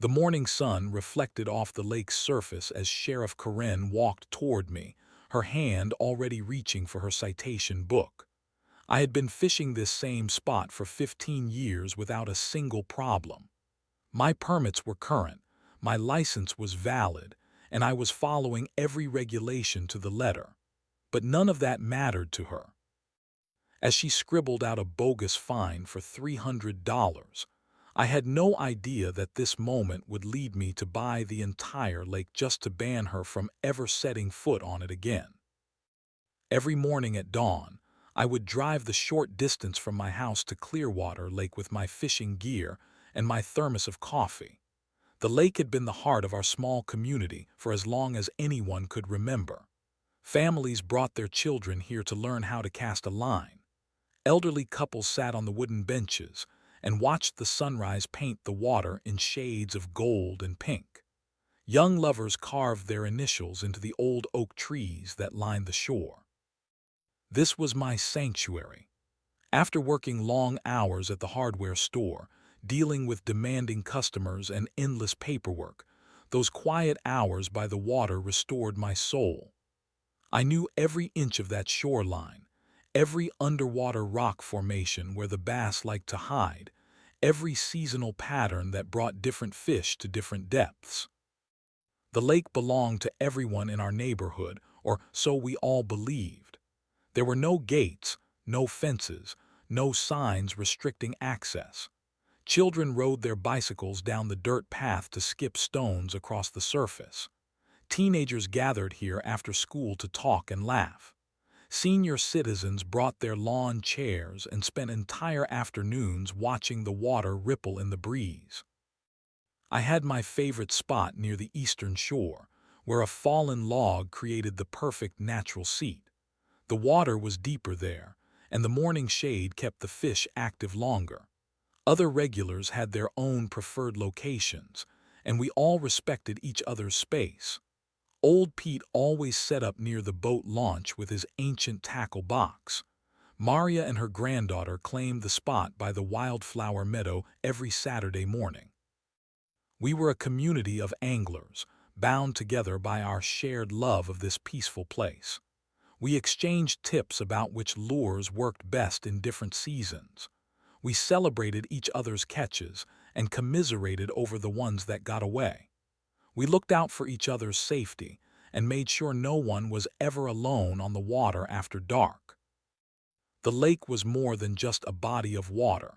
The morning sun reflected off the lake's surface as Sheriff Karen walked toward me, her hand already reaching for her citation book. I had been fishing this same spot for 15 years without a single problem. My permits were current, my license was valid, and I was following every regulation to the letter. But none of that mattered to her. As she scribbled out a bogus fine for $300, I had no idea that this moment would lead me to buy the entire lake just to ban her from ever setting foot on it again. Every morning at dawn, I would drive the short distance from my house to Clearwater Lake with my fishing gear and my thermos of coffee. The lake had been the heart of our small community for as long as anyone could remember. Families brought their children here to learn how to cast a line. Elderly couples sat on the wooden benches and watched the sunrise paint the water in shades of gold and pink. Young lovers carved their initials into the old oak trees that lined the shore. This was my sanctuary. After working long hours at the hardware store, dealing with demanding customers and endless paperwork, those quiet hours by the water restored my soul. I knew every inch of that shoreline, every underwater rock formation where the bass liked to hide, every seasonal pattern that brought different fish to different depths. The lake belonged to everyone in our neighborhood, or so we all believed. There were no gates, no fences, no signs restricting access. Children rode their bicycles down the dirt path to skip stones across the surface. Teenagers gathered here after school to talk and laugh. Senior citizens brought their lawn chairs and spent entire afternoons watching the water ripple in the breeze. I had my favorite spot near the eastern shore, where a fallen log created the perfect natural seat. The water was deeper there, and the morning shade kept the fish active longer. Other regulars had their own preferred locations, and we all respected each other's space. Old Pete always set up near the boat launch with his ancient tackle box. Maria and her granddaughter claimed the spot by the wildflower meadow every Saturday morning. We were a community of anglers, bound together by our shared love of this peaceful place. We exchanged tips about which lures worked best in different seasons. We celebrated each other's catches and commiserated over the ones that got away. We looked out for each other's safety and made sure no one was ever alone on the water after dark. The lake was more than just a body of water.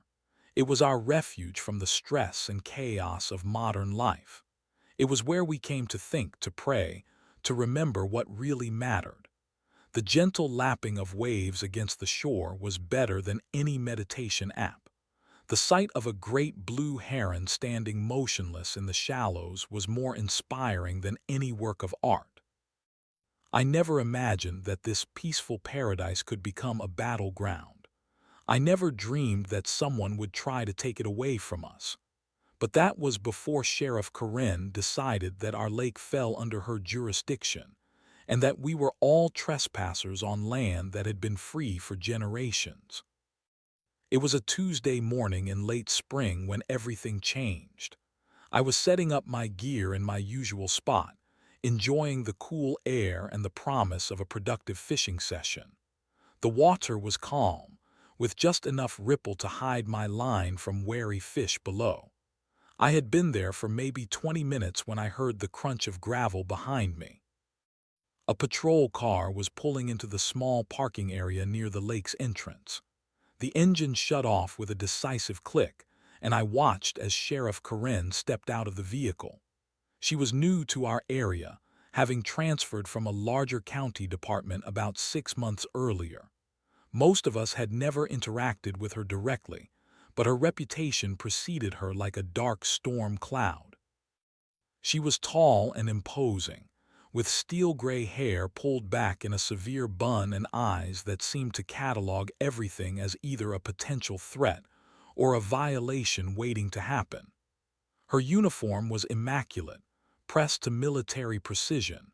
It was our refuge from the stress and chaos of modern life. It was where we came to think, to pray, to remember what really mattered. The gentle lapping of waves against the shore was better than any meditation app. The sight of a great blue heron standing motionless in the shallows was more inspiring than any work of art. I never imagined that this peaceful paradise could become a battleground. I never dreamed that someone would try to take it away from us. But that was before Sheriff Karen decided that our lake fell under her jurisdiction, and that we were all trespassers on land that had been free for generations. It was a Tuesday morning in late spring when everything changed. I was setting up my gear in my usual spot, enjoying the cool air and the promise of a productive fishing session. The water was calm, with just enough ripple to hide my line from wary fish below. I had been there for maybe 20 minutes when I heard the crunch of gravel behind me. A patrol car was pulling into the small parking area near the lake's entrance. The engine shut off with a decisive click, and I watched as Sheriff Karen stepped out of the vehicle. She was new to our area, having transferred from a larger county department about 6 months earlier. Most of us had never interacted with her directly, but her reputation preceded her like a dark storm cloud. She was tall and imposing, with steel-gray hair pulled back in a severe bun and eyes that seemed to catalog everything as either a potential threat or a violation waiting to happen. Her uniform was immaculate, pressed to military precision,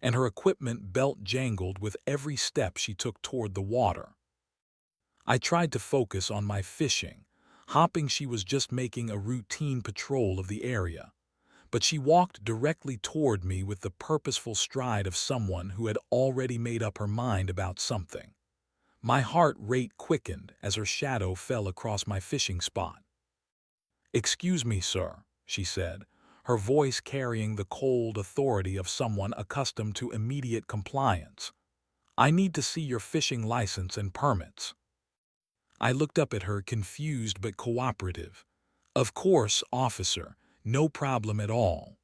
and her equipment belt jangled with every step she took toward the water. I tried to focus on my fishing, hoping she was just making a routine patrol of the area. but she walked directly toward me with the purposeful stride of someone who had already made up her mind about something. My heart rate quickened as her shadow fell across my fishing spot. "Excuse me, sir," she said, her voice carrying the cold authority of someone accustomed to immediate compliance. "I need to see your fishing license and permits." I looked up at her, confused but cooperative. "Of course, officer, no problem at all."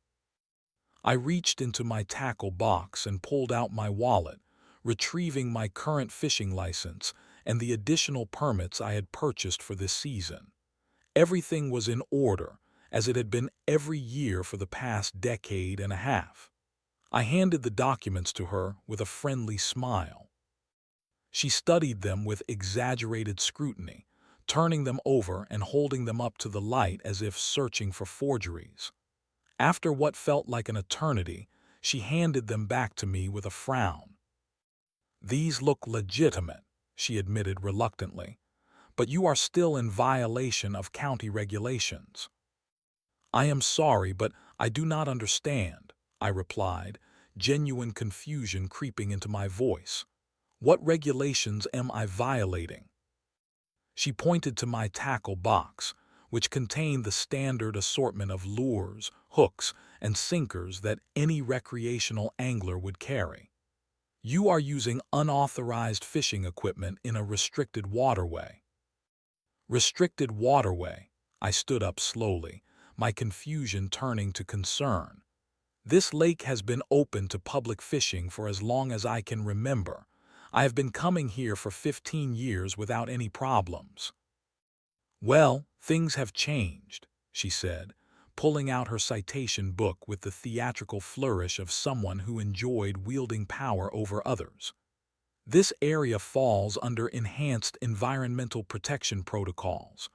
I reached into my tackle box and pulled out my wallet, retrieving my current fishing license and the additional permits I had purchased for this season. Everything was in order, as it had been every year for the past decade and a half. I handed the documents to her with a friendly smile. She studied them with exaggerated scrutiny, turning them over and holding them up to the light as if searching for forgeries. After what felt like an eternity, she handed them back to me with a frown. "These look legitimate," she admitted reluctantly, "but you are still in violation of county regulations." "I am sorry, but I do not understand," I replied, genuine confusion creeping into my voice. "What regulations am I violating?" She pointed to my tackle box, which contained the standard assortment of lures, hooks, and sinkers that any recreational angler would carry. "You are using unauthorized fishing equipment in a restricted waterway." "Restricted waterway?" I stood up slowly, my confusion turning to concern. "This lake has been open to public fishing for as long as I can remember. I have been coming here for 15 years without any problems." "Well, things have changed," she said, pulling out her citation book with the theatrical flourish of someone who enjoyed wielding power over others. "This area falls under enhanced environmental protection protocols.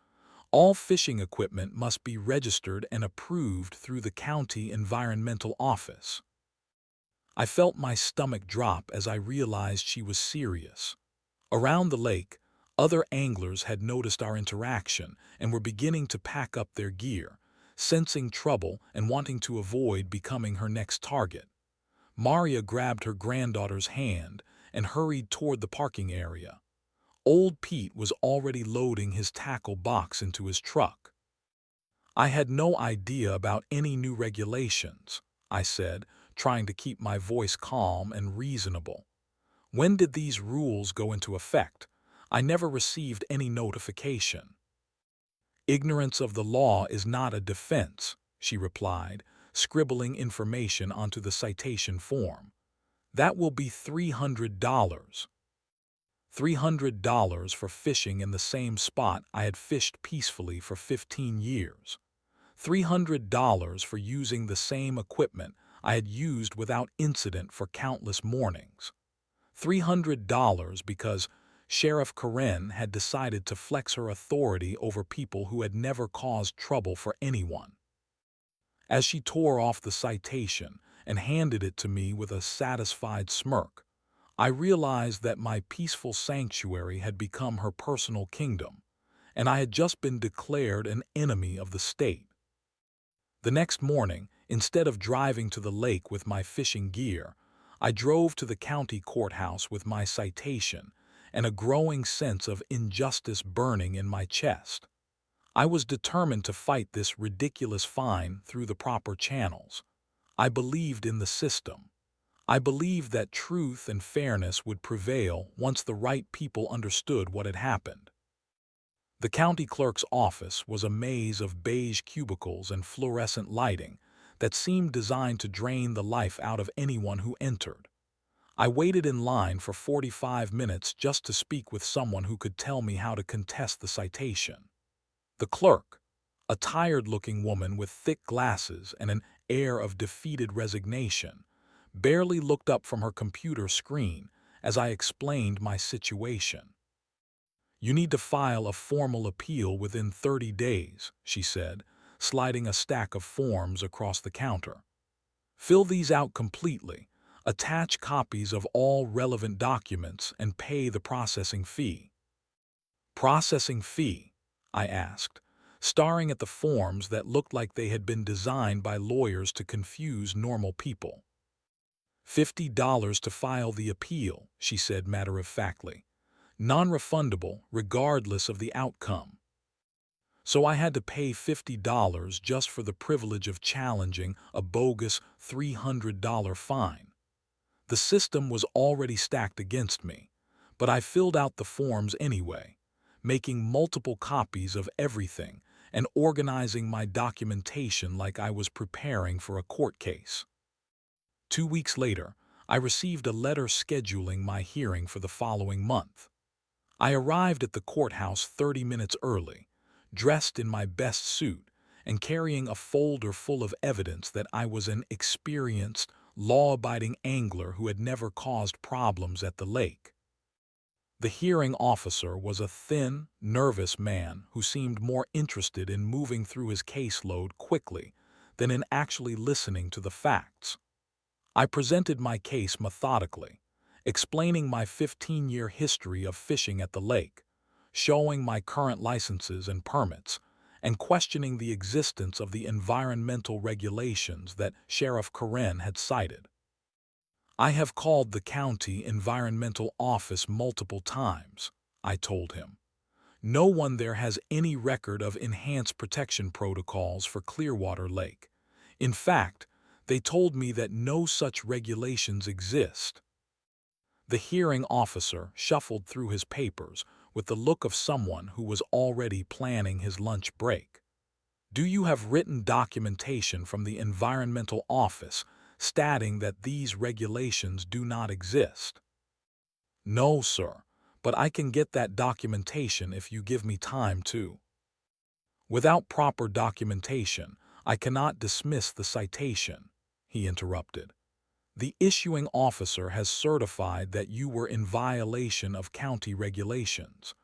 All fishing equipment must be registered and approved through the county environmental office." I felt my stomach drop as I realized she was serious. Around the lake, other anglers had noticed our interaction and were beginning to pack up their gear, sensing trouble and wanting to avoid becoming her next target. Maria grabbed her granddaughter's hand and hurried toward the parking area. Old Pete was already loading his tackle box into his truck. "I had no idea about any new regulations," I said, trying to keep my voice calm and reasonable. "When did these rules go into effect? I never received any notification." "Ignorance of the law is not a defense," she replied, scribbling information onto the citation form. "That will be $300. $300 for fishing in the same spot I had fished peacefully for 15 years. $300 for using the same equipment I had used without incident for countless mornings. $300 because Sheriff Karen had decided to flex her authority over people who had never caused trouble for anyone." As she tore off the citation and handed it to me with a satisfied smirk, I realized that my peaceful sanctuary had become her personal kingdom, and I had just been declared an enemy of the state. The next morning, instead of driving to the lake with my fishing gear, I drove to the county courthouse with my citation and a growing sense of injustice burning in my chest. I was determined to fight this ridiculous fine through the proper channels. I believed in the system. I believed that truth and fairness would prevail once the right people understood what had happened. The county clerk's office was a maze of beige cubicles and fluorescent lighting that seemed designed to drain the life out of anyone who entered. I waited in line for 45 minutes just to speak with someone who could tell me how to contest the citation. The clerk, a tired-looking woman with thick glasses and an air of defeated resignation, barely looked up from her computer screen as I explained my situation. "You need to file a formal appeal within 30 days, she said, sliding a stack of forms across the counter. "Fill these out completely, attach copies of all relevant documents, and pay the processing fee." "Processing fee?" I asked, staring at the forms that looked like they had been designed by lawyers to confuse normal people. $50 to file the appeal, she said matter-of-factly. Non-refundable, regardless of the outcome. So I had to pay $50 just for the privilege of challenging a bogus $300 fine. The system was already stacked against me, but I filled out the forms anyway, making multiple copies of everything and organizing my documentation like I was preparing for a court case. 2 weeks later, I received a letter scheduling my hearing for the following month. I arrived at the courthouse 30 minutes early, dressed in my best suit and carrying a folder full of evidence that I was an experienced, law-abiding angler who had never caused problems at the lake. The hearing officer was a thin, nervous man who seemed more interested in moving through his caseload quickly than in actually listening to the facts. I presented my case methodically, explaining my 15-year history of fishing at the lake, showing my current licenses and permits, and questioning the existence of the environmental regulations that Sheriff Karen had cited. I have called the county environmental office multiple times, I told him. No one there has any record of enhanced protection protocols for Clearwater Lake. In fact, they told me that no such regulations exist. The hearing officer shuffled through his papers with the look of someone who was already planning his lunch break. Do you have written documentation from the environmental office stating that these regulations do not exist? No, sir, but I can get that documentation if you give me time to. Without proper documentation, I cannot dismiss the citation, he interrupted. The issuing officer has certified that you were in violation of county regulations.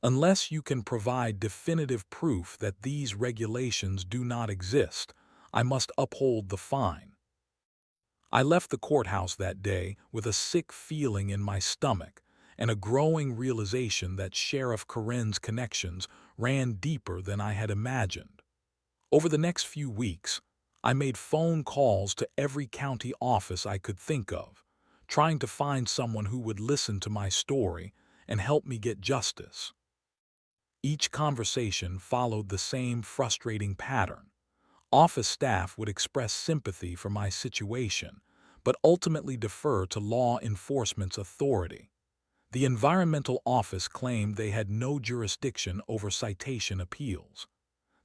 Unless you can provide definitive proof that these regulations do not exist, I must uphold the fine. I left the courthouse that day with a sick feeling in my stomach and a growing realization that Sheriff Karen's connections ran deeper than I had imagined. Over the next few weeks, I made phone calls to every county office I could think of, trying to find someone who would listen to my story and help me get justice. Each conversation followed the same frustrating pattern. Office staff would express sympathy for my situation, but ultimately defer to law enforcement's authority. The environmental office claimed they had no jurisdiction over citation appeals.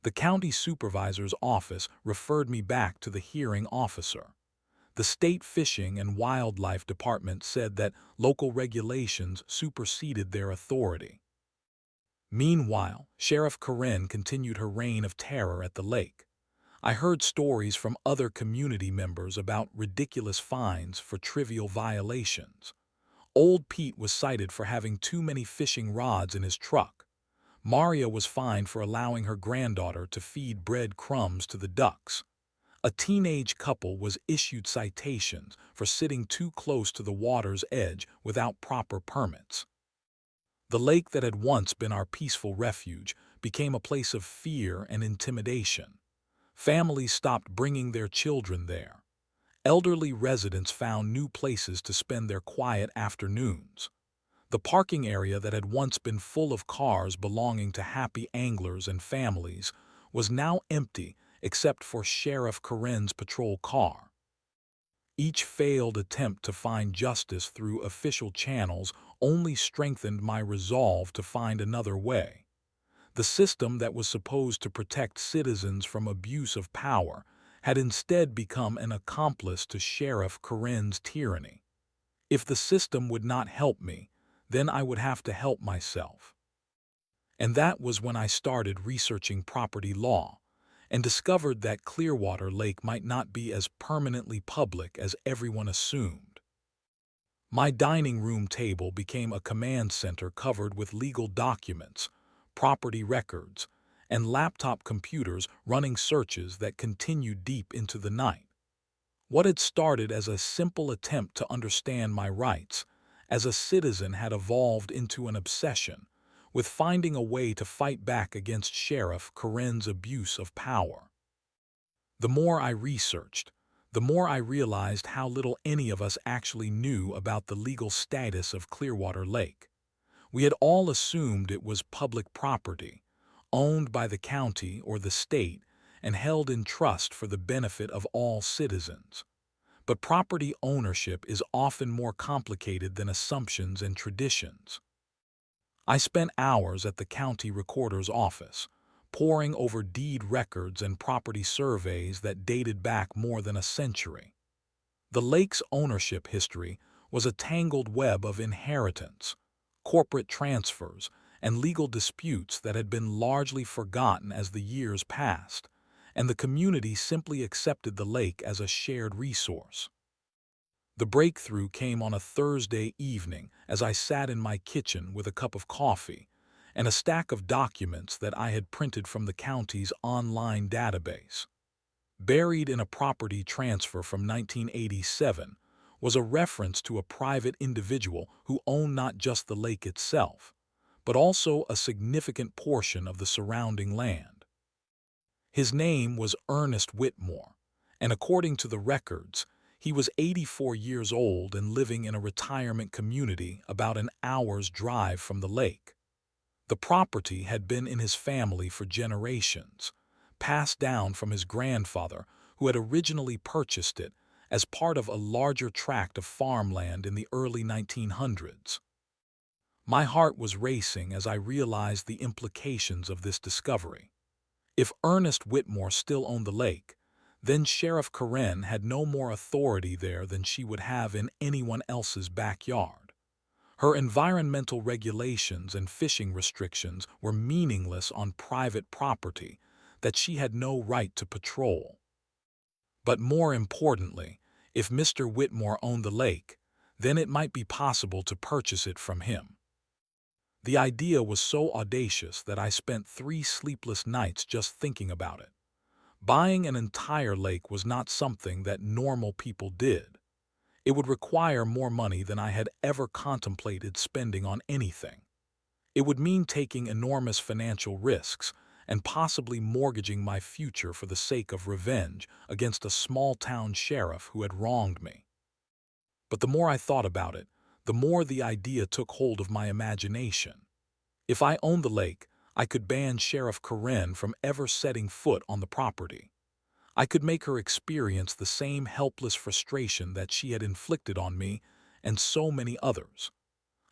The county supervisor's office referred me back to the hearing officer. The state fishing and wildlife department said that local regulations superseded their authority. Meanwhile, Sheriff Karen continued her reign of terror at the lake. I heard stories from other community members about ridiculous fines for trivial violations. Old Pete was cited for having too many fishing rods in his truck. Maria was fined for allowing her granddaughter to feed bread crumbs to the ducks. A teenage couple was issued citations for sitting too close to the water's edge without proper permits. The lake that had once been our peaceful refuge became a place of fear and intimidation. Families stopped bringing their children there. Elderly residents found new places to spend their quiet afternoons. The parking area that had once been full of cars belonging to happy anglers and families was now empty except for Sheriff Karen's patrol car. Each failed attempt to find justice through official channels only strengthened my resolve to find another way. The system that was supposed to protect citizens from abuse of power had instead become an accomplice to Sheriff Karen's tyranny. If the system would not help me, then I would have to help myself. And that was when I started researching property law and discovered that Clearwater Lake might not be as permanently public as everyone assumed. My dining room table became a command center covered with legal documents, property records, and laptop computers running searches that continued deep into the night. What had started as a simple attempt to understand my rights as a citizen had evolved into an obsession, with finding a way to fight back against Sheriff Karen's abuse of power. The more I researched, the more I realized how little any of us actually knew about the legal status of Clearwater Lake. We had all assumed it was public property, owned by the county or the state, and held in trust for the benefit of all citizens. But property ownership is often more complicated than assumptions and traditions. I spent hours at the county recorder's office, poring over deed records and property surveys that dated back more than a century. The lake's ownership history was a tangled web of inheritance, corporate transfers, and legal disputes that had been largely forgotten as the years passed, and the community simply accepted the lake as a shared resource. The breakthrough came on a Thursday evening as I sat in my kitchen with a cup of coffee and a stack of documents that I had printed from the county's online database. Buried in a property transfer from 1987 was a reference to a private individual who owned not just the lake itself, but also a significant portion of the surrounding land. His name was Ernest Whitmore, and according to the records, he was 84 years old and living in a retirement community about an hour's drive from the lake. The property had been in his family for generations, passed down from his grandfather, who had originally purchased it as part of a larger tract of farmland in the early 1900s. My heart was racing as I realized the implications of this discovery. If Ernest Whitmore still owned the lake, then Sheriff Karen had no more authority there than she would have in anyone else's backyard. Her environmental regulations and fishing restrictions were meaningless on private property that she had no right to patrol. But more importantly, if Mr. Whitmore owned the lake, then it might be possible to purchase it from him. The idea was so audacious that I spent 3 sleepless nights just thinking about it. Buying an entire lake was not something that normal people did. It would require more money than I had ever contemplated spending on anything. It would mean taking enormous financial risks and possibly mortgaging my future for the sake of revenge against a small-town sheriff who had wronged me. But the more I thought about it, the more the idea took hold of my imagination. If I owned the lake, I could ban Sheriff Karen from ever setting foot on the property. I could make her experience the same helpless frustration that she had inflicted on me and so many others.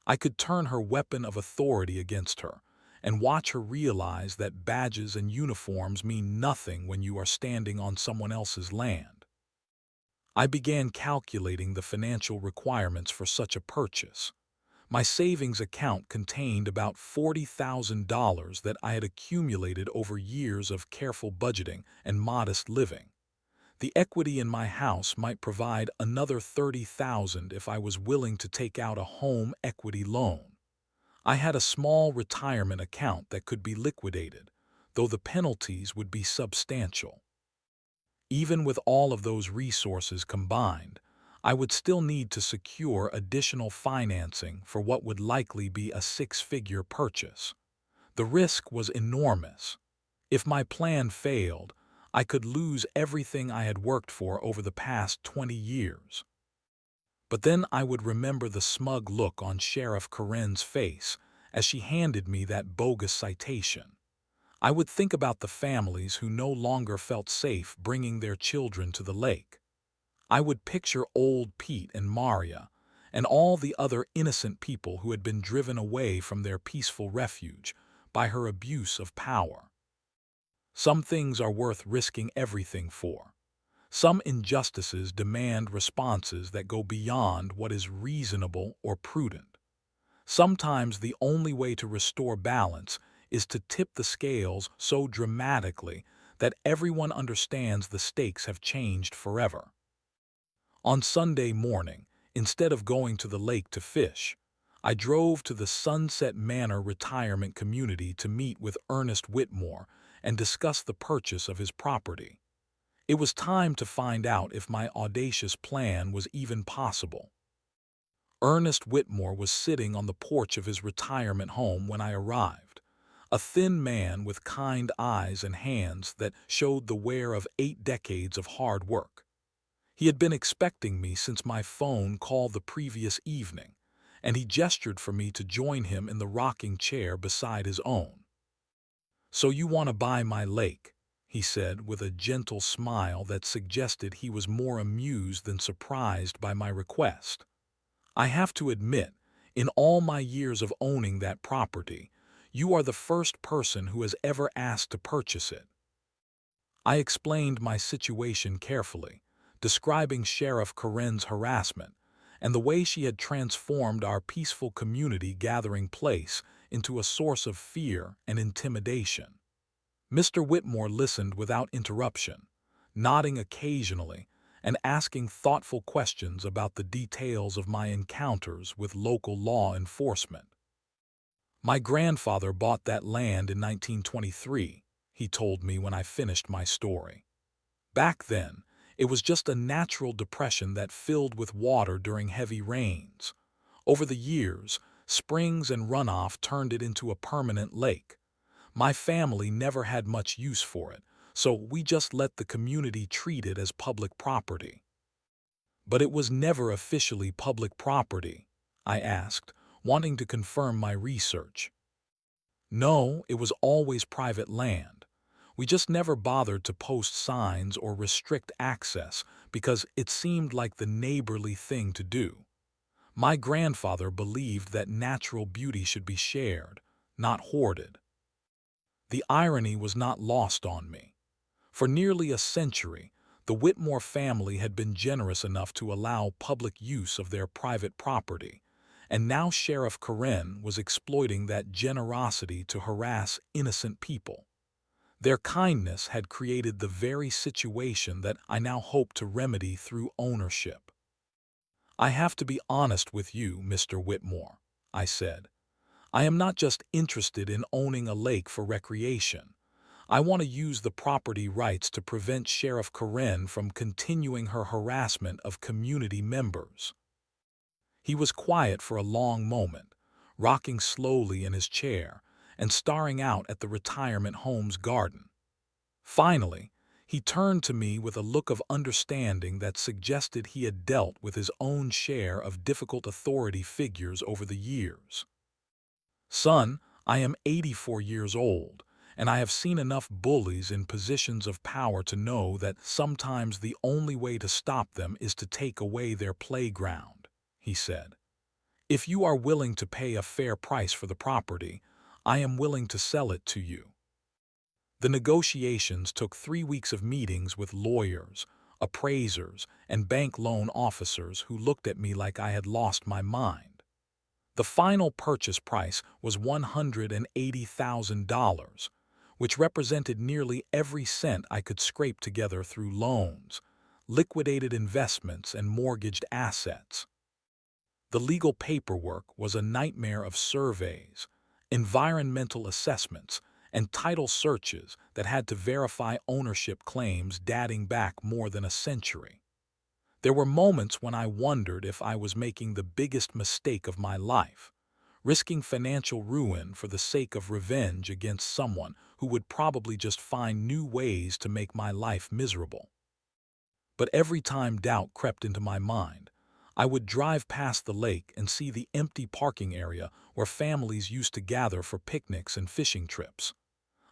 I could turn her weapon of authority against her and watch her realize that badges and uniforms mean nothing when you are standing on someone else's land. I began calculating the financial requirements for such a purchase. My savings account contained about $40,000 that I had accumulated over years of careful budgeting and modest living. The equity in my house might provide another $30,000 if I was willing to take out a home equity loan. I had a small retirement account that could be liquidated, though the penalties would be substantial. Even with all of those resources combined, I would still need to secure additional financing for what would likely be a 6-figure purchase. The risk was enormous. If my plan failed, I could lose everything I had worked for over the past 20 years. But then I would remember the smug look on Sheriff Karen's face as she handed me that bogus citation. I would think about the families who no longer felt safe bringing their children to the lake. I would picture old Pete and Maria and all the other innocent people who had been driven away from their peaceful refuge by her abuse of power. Some things are worth risking everything for. Some injustices demand responses that go beyond what is reasonable or prudent. Sometimes the only way to restore balance is to tip the scales so dramatically that everyone understands the stakes have changed forever. On Sunday morning, instead of going to the lake to fish, I drove to the Sunset Manor retirement community to meet with Ernest Whitmore and discuss the purchase of his property. It was time to find out if my audacious plan was even possible. Ernest Whitmore was sitting on the porch of his retirement home when I arrived, a thin man with kind eyes and hands that showed the wear of 8 decades of hard work. He had been expecting me since my phone call the previous evening, and he gestured for me to join him in the rocking chair beside his own. "So you want to buy my lake," he said with a gentle smile that suggested he was more amused than surprised by my request. "I have to admit, in all my years of owning that property, you are the first person who has ever asked to purchase it." I explained my situation carefully, describing Sheriff Karen's harassment and the way she had transformed our peaceful community gathering place into a source of fear and intimidation. Mr. Whitmore listened without interruption, nodding occasionally and asking thoughtful questions about the details of my encounters with local law enforcement. "My grandfather bought that land in 1923, he told me when I finished my story. Back then, it was just a natural depression that filled with water during heavy rains. Over the years, springs and runoff turned it into a permanent lake. My family never had much use for it, so we just let the community treat it as public property." "But it was never officially public property?" I asked, wanting to confirm my research. "No, it was always private land. We just never bothered to post signs or restrict access because it seemed like the neighborly thing to do. My grandfather believed that natural beauty should be shared, not hoarded." The irony was not lost on me. For nearly a century, the Whitmore family had been generous enough to allow public use of their private property, and now Sheriff Karen was exploiting that generosity to harass innocent people. Their kindness had created the very situation that I now hope to remedy through ownership. "I have to be honest with you, Mr. Whitmore," I said. "I am not just interested in owning a lake for recreation. I want to use the property rights to prevent Sheriff Karen from continuing her harassment of community members." He was quiet for a long moment, rocking slowly in his chair and staring out at the retirement home's garden. Finally, he turned to me with a look of understanding that suggested he had dealt with his own share of difficult authority figures over the years. "Son, I am 84 years old, and I have seen enough bullies in positions of power to know that sometimes the only way to stop them is to take away their playground," he said. "If you are willing to pay a fair price for the property, I am willing to sell it to you." The negotiations took 3 weeks of meetings with lawyers, appraisers, and bank loan officers who looked at me like I had lost my mind. The final purchase price was $180,000, which represented nearly every cent I could scrape together through loans, liquidated investments, and mortgaged assets. The legal paperwork was a nightmare of surveys, environmental assessments, and title searches that had to verify ownership claims dating back more than a century. There were moments when I wondered if I was making the biggest mistake of my life, risking financial ruin for the sake of revenge against someone who would probably just find new ways to make my life miserable. But every time doubt crept into my mind, I would drive past the lake and see the empty parking area where families used to gather for picnics and fishing trips.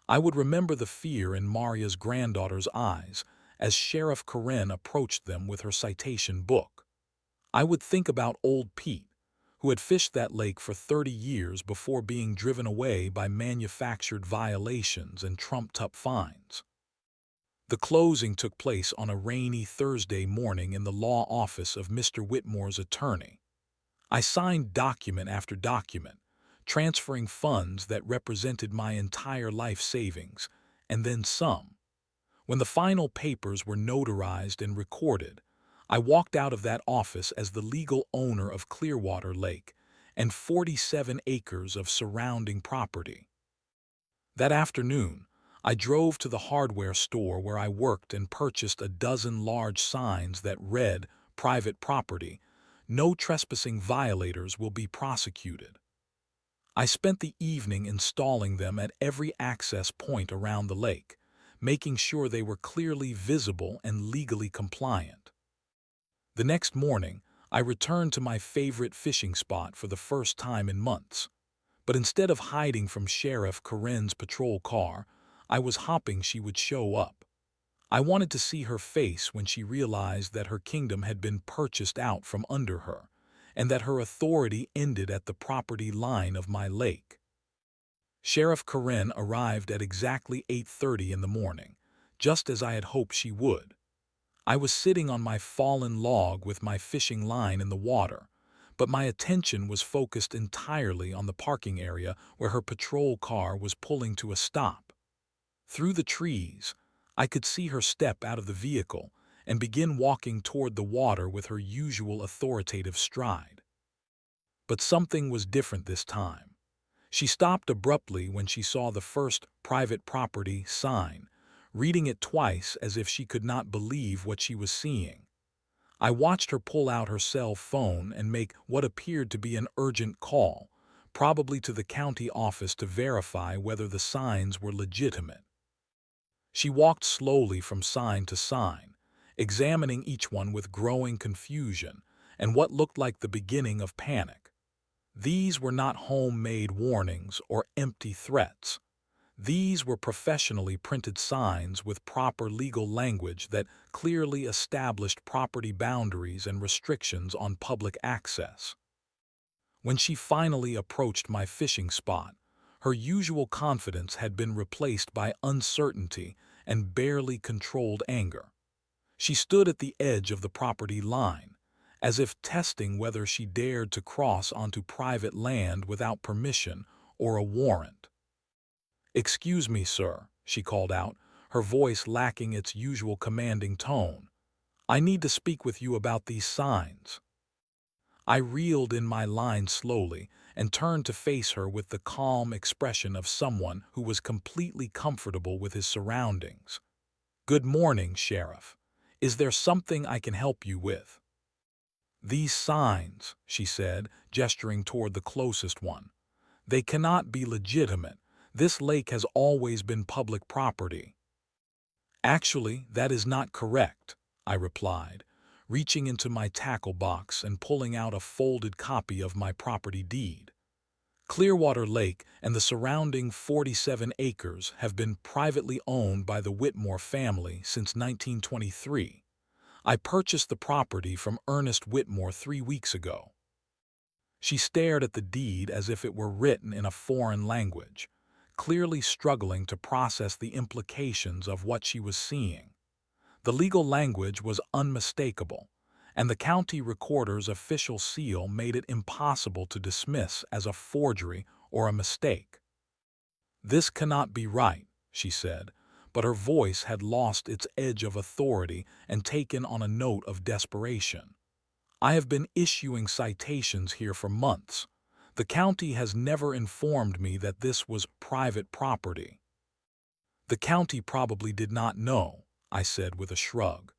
I would remember the fear in Maria's granddaughter's eyes as Sheriff Karen approached them with her citation book. I would think about old Pete, who had fished that lake for 30 years before being driven away by manufactured violations and trumped-up fines. The closing took place on a rainy Thursday morning in the law office of Mr. Whitmore's attorney. I signed document after document, transferring funds that represented my entire life savings, and then some. When the final papers were notarized and recorded, I walked out of that office as the legal owner of Clearwater Lake and 47 acres of surrounding property. That afternoon, I drove to the hardware store where I worked and purchased a dozen large signs that read "Private Property," No trespassing violators will be prosecuted. I spent the evening installing them at every access point around the lake, making sure they were clearly visible and legally compliant. The next morning, I returned to my favorite fishing spot for the first time in months. But instead of hiding from Sheriff Karen's patrol car, I was hoping she would show up. I wanted to see her face when she realized that her kingdom had been purchased out from under her, and that her authority ended at the property line of my lake. Sheriff Karen arrived at exactly 8:30 in the morning, just as I had hoped she would. I was sitting on my fallen log with my fishing line in the water, but my attention was focused entirely on the parking area where her patrol car was pulling to a stop. Through the trees, I could see her step out of the vehicle and begin walking toward the water with her usual authoritative stride. But something was different this time. She stopped abruptly when she saw the first private property sign, reading it twice as if she could not believe what she was seeing. I watched her pull out her cell phone and make what appeared to be an urgent call, probably to the county office to verify whether the signs were legitimate. She walked slowly from sign to sign, examining each one with growing confusion and what looked like the beginning of panic. These were not homemade warnings or empty threats. These were professionally printed signs with proper legal language that clearly established property boundaries and restrictions on public access. When she finally approached my fishing spot, her usual confidence had been replaced by uncertainty and barely controlled anger. She stood at the edge of the property line, as if testing whether she dared to cross onto private land without permission or a warrant. "Excuse me, sir," she called out, her voice lacking its usual commanding tone. "I need to speak with you about these signs." I reeled in my line slowly and turned to face her with the calm expression of someone who was completely comfortable with his surroundings. "Good morning, Sheriff. Is there something I can help you with?" "These signs," she said, gesturing toward the closest one. "They cannot be legitimate. This lake has always been public property." "Actually, that is not correct," I replied, reaching into my tackle box and pulling out a folded copy of my property deed. Clearwater Lake and the surrounding 47 acres have been privately owned by the Whitmore family since 1923. I purchased the property from Ernest Whitmore 3 weeks ago. She stared at the deed as if it were written in a foreign language, clearly struggling to process the implications of what she was seeing. The legal language was unmistakable, and the county recorder's official seal made it impossible to dismiss as a forgery or a mistake. "This cannot be right," she said, but her voice had lost its edge of authority and taken on a note of desperation. "I have been issuing citations here for months. The county has never informed me that this was private property." "The county probably did not know," I said with a shrug.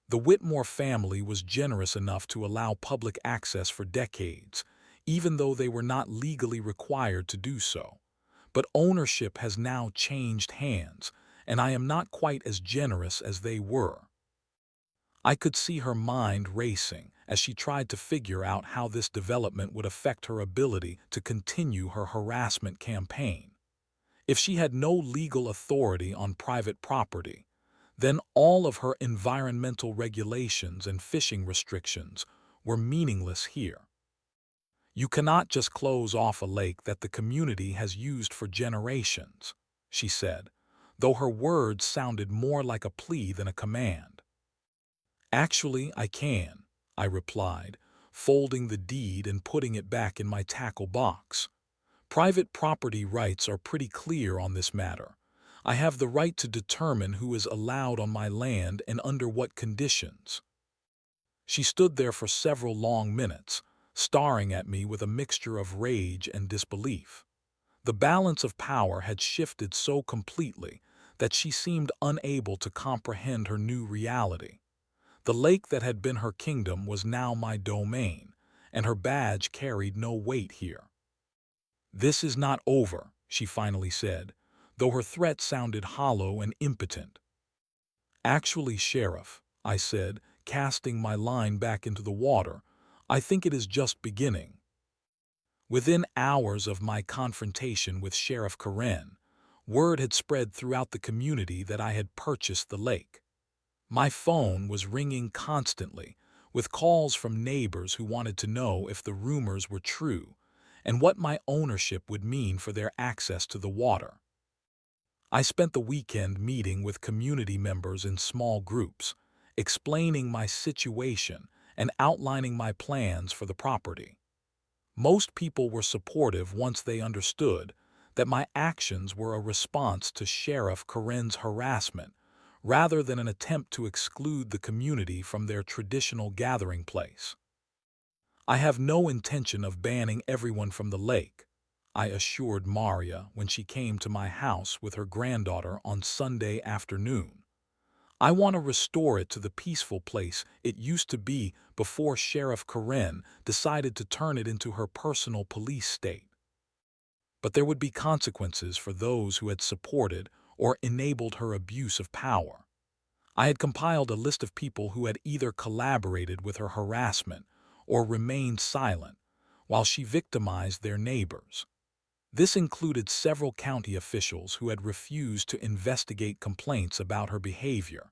"The Whitmore family was generous enough to allow public access for decades, even though they were not legally required to do so. But ownership has now changed hands, and I am not quite as generous as they were." I could see her mind racing as she tried to figure out how this development would affect her ability to continue her harassment campaign. If she had no legal authority on private property, then all of her environmental regulations and fishing restrictions were meaningless here. "You cannot just close off a lake that the community has used for generations," she said, though her words sounded more like a plea than a command. "Actually, I can," I replied, folding the deed and putting it back in my tackle box. "Private property rights are pretty clear on this matter. I have the right to determine who is allowed on my land and under what conditions." She stood there for several long minutes, staring at me with a mixture of rage and disbelief. The balance of power had shifted so completely that she seemed unable to comprehend her new reality. The lake that had been her kingdom was now my domain, and her badge carried no weight here. "This is not over," she finally said, though her threat sounded hollow and impotent. "Actually, Sheriff," I said, casting my line back into the water, "I think it is just beginning." Within hours of my confrontation with Sheriff Karen, word had spread throughout the community that I had purchased the lake. My phone was ringing constantly, with calls from neighbors who wanted to know if the rumors were true and what my ownership would mean for their access to the water. I spent the weekend meeting with community members in small groups, explaining my situation and outlining my plans for the property. Most people were supportive once they understood that my actions were a response to Sheriff Karen's harassment rather than an attempt to exclude the community from their traditional gathering place. "I have no intention of banning everyone from the lake," I assured Maria when she came to my house with her granddaughter on Sunday afternoon. "I want to restore it to the peaceful place it used to be before Sheriff Karen decided to turn it into her personal police state." But there would be consequences for those who had supported or enabled her abuse of power. I had compiled a list of people who had either collaborated with her harassment or remained silent while she victimized their neighbors. This included several county officials who had refused to investigate complaints about her behavior,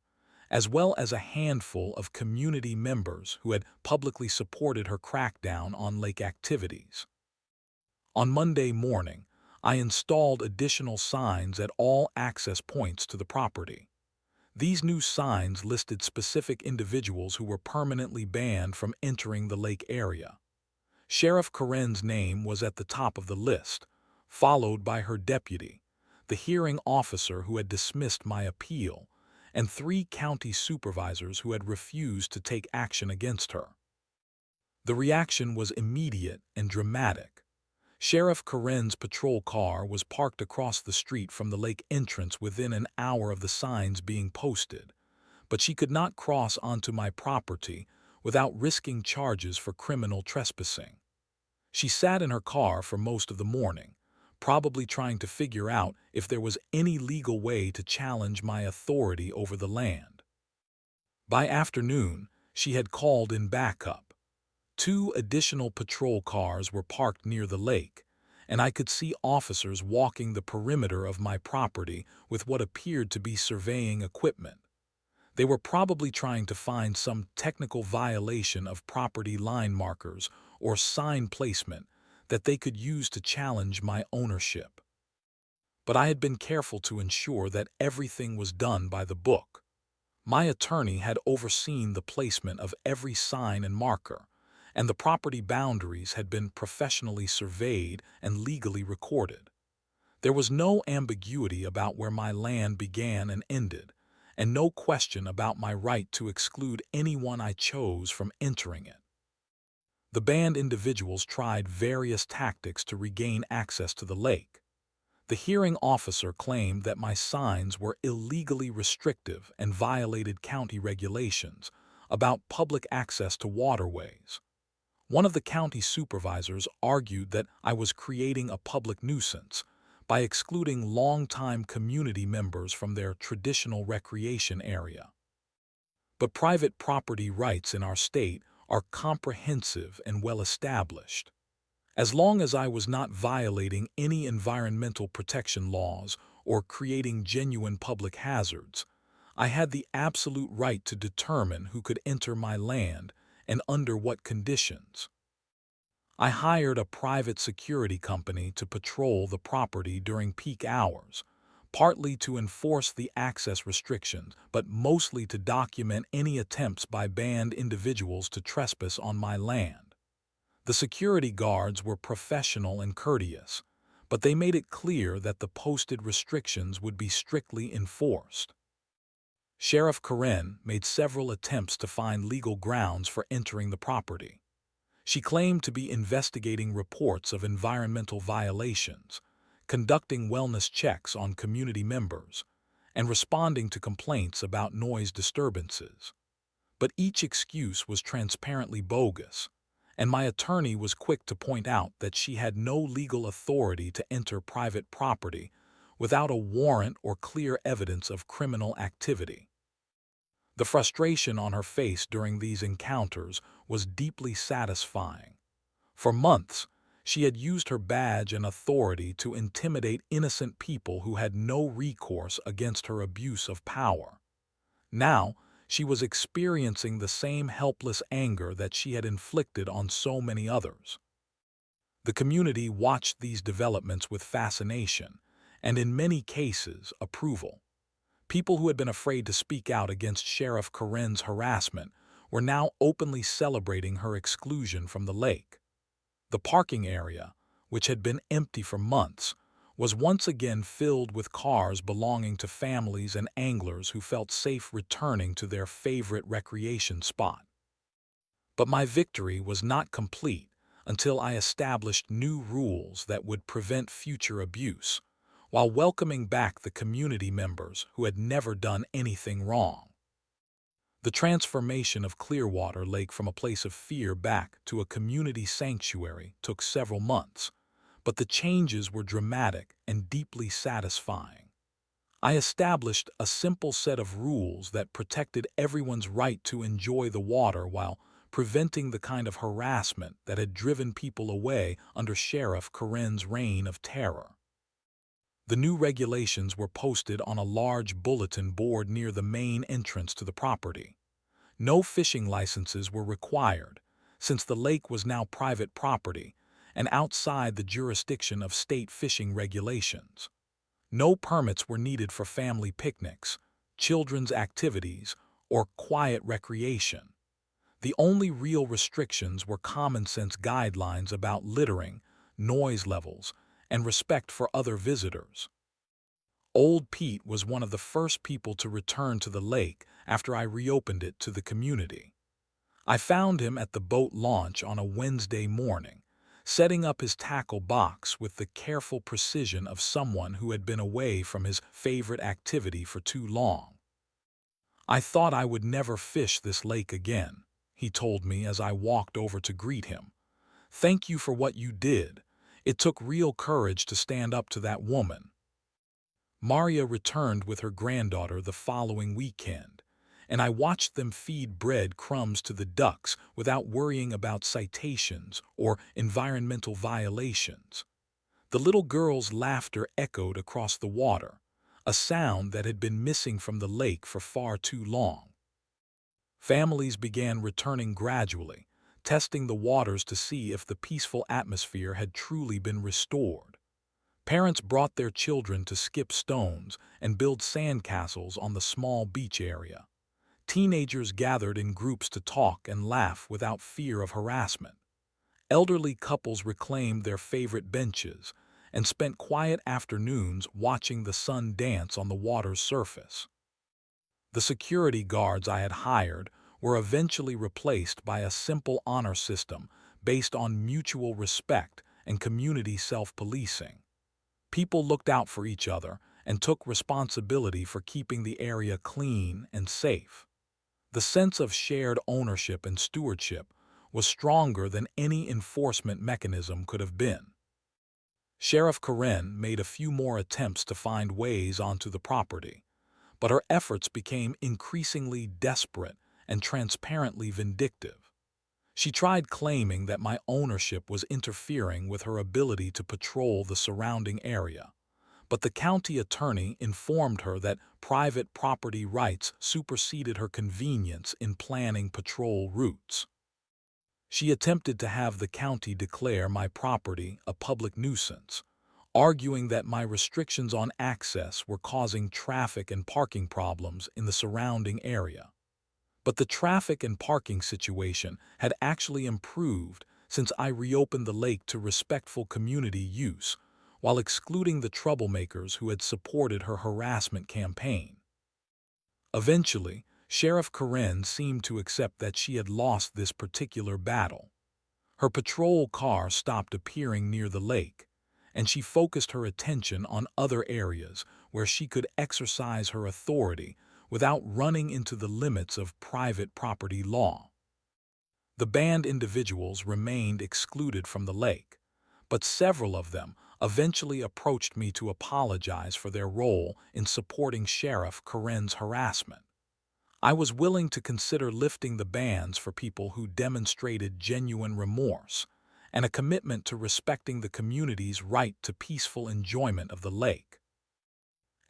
as well as a handful of community members who had publicly supported her crackdown on lake activities. On Monday morning, I installed additional signs at all access points to the property. These new signs listed specific individuals who were permanently banned from entering the lake area. Sheriff Karen's name was at the top of the list, followed by her deputy, the hearing officer who had dismissed my appeal, and 3 county supervisors who had refused to take action against her. The reaction was immediate and dramatic. Sheriff Karen's patrol car was parked across the street from the lake entrance within an hour of the signs being posted, but she could not cross onto my property without risking charges for criminal trespassing. She sat in her car for most of the morning, probably trying to figure out if there was any legal way to challenge my authority over the land. By afternoon, she had called in backup. 2 additional patrol cars were parked near the lake, and I could see officers walking the perimeter of my property with what appeared to be surveying equipment. They were probably trying to find some technical violation of property line markers or sign placement that they could use to challenge my ownership. But I had been careful to ensure that everything was done by the book. My attorney had overseen the placement of every sign and marker, and the property boundaries had been professionally surveyed and legally recorded. There was no ambiguity about where my land began and ended, and no question about my right to exclude anyone I chose from entering it. The banned individuals tried various tactics to regain access to the lake. The hearing officer claimed that my signs were illegally restrictive and violated county regulations about public access to waterways. One of the county supervisors argued that I was creating a public nuisance by excluding longtime community members from their traditional recreation area. But private property rights in our state are comprehensive and well established. As long as I was not violating any environmental protection laws or creating genuine public hazards, I had the absolute right to determine who could enter my land and under what conditions. I hired a private security company to patrol the property during peak hours, partly to enforce the access restrictions, but mostly to document any attempts by banned individuals to trespass on my land. The security guards were professional and courteous, but they made it clear that the posted restrictions would be strictly enforced. Sheriff Karen made several attempts to find legal grounds for entering the property. She claimed to be investigating reports of environmental violations, conducting wellness checks on community members, and responding to complaints about noise disturbances. But each excuse was transparently bogus, and my attorney was quick to point out that she had no legal authority to enter private property without a warrant or clear evidence of criminal activity. The frustration on her face during these encounters was deeply satisfying. For months, she had used her badge and authority to intimidate innocent people who had no recourse against her abuse of power. Now, she was experiencing the same helpless anger that she had inflicted on so many others. The community watched these developments with fascination and, in many cases, approval. People who had been afraid to speak out against Sheriff Karen's harassment were now openly celebrating her exclusion from the lake. The parking area, which had been empty for months, was once again filled with cars belonging to families and anglers who felt safe returning to their favorite recreation spot. But my victory was not complete until I established new rules that would prevent future abuse, while welcoming back the community members who had never done anything wrong. The transformation of Clearwater Lake from a place of fear back to a community sanctuary took several months, but the changes were dramatic and deeply satisfying. I established a simple set of rules that protected everyone's right to enjoy the water while preventing the kind of harassment that had driven people away under Sheriff Karen's reign of terror. The new regulations were posted on a large bulletin board near the main entrance to the property. No fishing licenses were required, since the lake was now private property and outside the jurisdiction of state fishing regulations. No permits were needed for family picnics, children's activities, or quiet recreation. The only real restrictions were common-sense guidelines about littering, noise levels, and respect for other visitors. Old Pete was one of the first people to return to the lake after I reopened it to the community. I found him at the boat launch on a Wednesday morning, setting up his tackle box with the careful precision of someone who had been away from his favorite activity for too long. "I thought I would never fish this lake again," he told me as I walked over to greet him. "Thank you for what you did. It took real courage to stand up to that woman." Maria returned with her granddaughter the following weekend, and I watched them feed bread crumbs to the ducks without worrying about citations or environmental violations. The little girl's laughter echoed across the water, a sound that had been missing from the lake for far too long. Families began returning gradually, testing the waters to see if the peaceful atmosphere had truly been restored. Parents brought their children to skip stones and build sandcastles on the small beach area. Teenagers gathered in groups to talk and laugh without fear of harassment. Elderly couples reclaimed their favorite benches and spent quiet afternoons watching the sun dance on the water's surface. The security guards I had hired were eventually replaced by a simple honor system based on mutual respect and community self-policing. People looked out for each other and took responsibility for keeping the area clean and safe. The sense of shared ownership and stewardship was stronger than any enforcement mechanism could have been. Sheriff Karen made a few more attempts to find ways onto the property, but her efforts became increasingly desperate and transparently vindictive. She tried claiming that my ownership was interfering with her ability to patrol the surrounding area, but the county attorney informed her that private property rights superseded her convenience in planning patrol routes. She attempted to have the county declare my property a public nuisance, arguing that my restrictions on access were causing traffic and parking problems in the surrounding area. But the traffic and parking situation had actually improved since I reopened the lake to respectful community use, while excluding the troublemakers who had supported her harassment campaign. Eventually, Sheriff Karen seemed to accept that she had lost this particular battle. Her patrol car stopped appearing near the lake, and she focused her attention on other areas where she could exercise her authority without running into the limits of private property law. The banned individuals remained excluded from the lake, but several of them eventually approached me to apologize for their role in supporting Sheriff Karen's harassment. I was willing to consider lifting the bans for people who demonstrated genuine remorse and a commitment to respecting the community's right to peaceful enjoyment of the lake.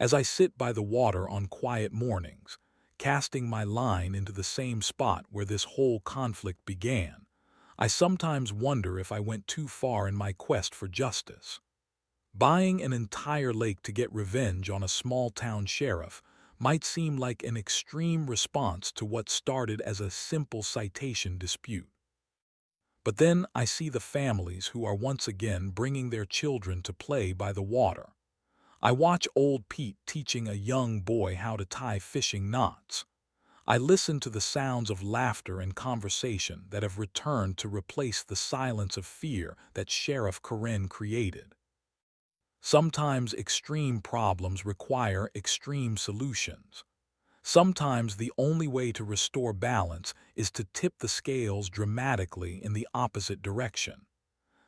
As I sit by the water on quiet mornings, casting my line into the same spot where this whole conflict began, I sometimes wonder if I went too far in my quest for justice. Buying an entire lake to get revenge on a small-town sheriff might seem like an extreme response to what started as a simple citation dispute. But then I see the families who are once again bringing their children to play by the water. I watch old Pete teaching a young boy how to tie fishing knots. I listen to the sounds of laughter and conversation that have returned to replace the silence of fear that Sheriff Karen created. Sometimes extreme problems require extreme solutions. Sometimes the only way to restore balance is to tip the scales dramatically in the opposite direction.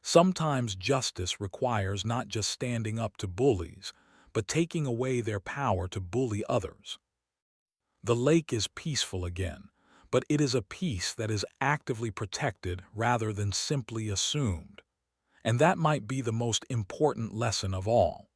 Sometimes justice requires not just standing up to bullies, but taking away their power to bully others. The lake is peaceful again, but it is a peace that is actively protected rather than simply assumed. And that might be the most important lesson of all.